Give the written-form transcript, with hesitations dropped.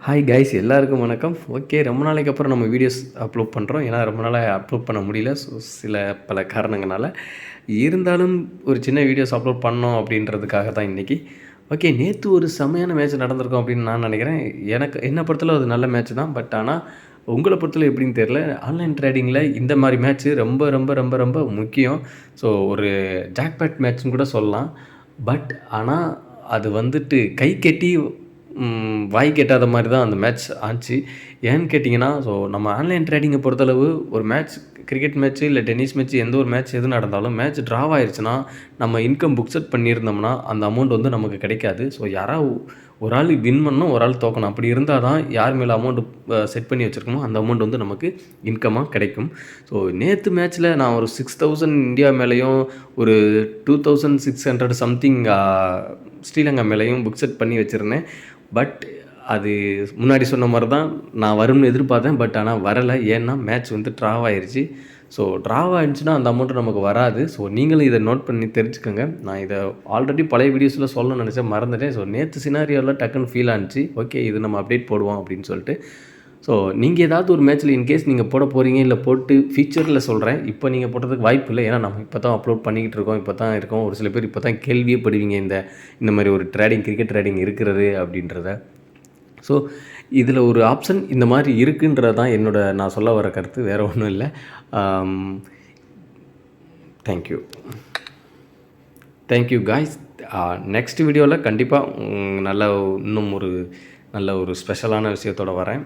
Hi guys, எல்லாருக்கும் வணக்கம். Okay, ரொம்ப நாளைக்கு அப்புறம் நம்ம வீடியோஸ் அப்லோட் பண்ணுறோம். ஏன்னா ரொம்ப நாளாக அப்லோட் பண்ண முடியல. ஸோ பல காரணங்களால் இருந்தாலும் ஒரு சின்ன வீடியோஸ் அப்லோட் பண்ணோம் அப்படின்றதுக்காக தான் இன்றைக்கி. ஓகே, நேற்று ஒரு செம்மையான மேட்ச் நடந்திருக்கும் அப்படின்னு நான் நினைக்கிறேன். என்னை பொறுத்தளவு அது நல்ல மேட்ச் தான். பட் ஆனால் உங்களை பொறுத்தளவு எப்படின்னு தெரில. ஆன்லைன் ட்ரேடிங்கில் இந்த மாதிரி மேட்ச்சு ரொம்ப ரொம்ப ரொம்ப ரொம்ப முக்கியம். ஸோ ஒரு ஜாக்பாட் மேட்ச்னு கூட சொல்லலாம். பட் ஆனால் அது வந்துட்டு கை கட்டி வாய் கெட்டாத மாதிரி தான் அந்த மேட்ச் ஆச்சு. ஏன்னு கேட்டிங்கன்னா, ஸோ நம்ம ஆன்லைன் ட்ரேடிங்கை பொறுத்தளவு ஒரு மேட்ச், கிரிக்கெட் மேட்ச்சு இல்லை டென்னிஸ் மேட்ச், எந்த ஒரு மேட்ச் எது நடந்தாலும் மேட்ச் ட்ராவ் ஆயிடுச்சுன்னா நம்ம இன்கம் புக் செட் பண்ணியிருந்தோம்னா அந்த அமௌண்ட் வந்து நமக்கு கிடைக்காது. ஸோ யாராவது ஒரு ஆள் வின் பண்ணணும், ஒரு ஆள் தோக்கணும். அப்படி இருந்தால் தான் யார் மேலே அமௌண்ட்டு செட் பண்ணி வச்சுருக்கோமோ அந்த அமௌண்ட் வந்து நமக்கு இன்கமாக கிடைக்கும். ஸோ நேற்று மேட்ச்சில் நான் ஒரு 6000 இந்தியா மேலேயும் ஒரு 2600 சம்திங் ஸ்ரீலங்கா மேலேயும் புக் செட் பண்ணி வச்சுருந்தேன். பட் அது முன்னாடி சொன்ன மாதிரி தான் நான் வரும்னு எதிர்பார்த்தேன். பட் ஆனால் வரலை. ஏன்னா மேட்ச் வந்து ட்ராவ் ஆயிடுச்சு. ஸோ ட்ராவ் ஆயிடுச்சுன்னா அந்த அமௌண்ட்டு நமக்கு வராது. ஸோ நீங்களும் இதை நோட் பண்ணி தெரிஞ்சுக்கோங்க. நான் இதை ஆல்ரெடி பழைய வீடியோஸில் சொல்லணும்னு நினச்சேன், மறந்துட்டேன். ஸோ நேற்று சினாரியோவில் டக்குன்னு ஃபீல் ஆனிச்சு. ஓகே, இது நம்ம அப்டேட் போடுவோம் அப்படின்னு சொல்லிட்டு. ஸோ நீங்கள் ஏதாவது ஒரு மேட்ச்சில் இன்கேஸ் நீங்கள் போட போகிறீங்க, இல்லை போட்டு ஃபியூச்சரில் சொல்கிறேன், இப்போ நீங்கள் போடுறதுக்கு வாய்ப்பு இல்லை. ஏன்னா நம்ம இப்போ தான் அப்லோட் பண்ணிக்கிட்டு இருக்கோம், இப்போ தான் இருக்கோம். ஒரு சில பேர் இப்போ தான் கேள்வியே படுவீங்க இந்த மாதிரி ஒரு ட்ரேடிங், கிரிக்கெட் ட்ரேடிங் இருக்கிறது அப்படின்றத. ஸோ இதில் ஒரு ஆப்ஷன் இந்த மாதிரி இருக்குன்றது தான் நான் சொல்ல வர கருத்து, வேறு ஒன்றும் இல்லை. Thank you thank you guys. நெக்ஸ்ட் வீடியோவில் கண்டிப்பாக இன்னும் ஒரு நல்ல ஒரு ஸ்பெஷலான விஷயத்தோடு வரேன்.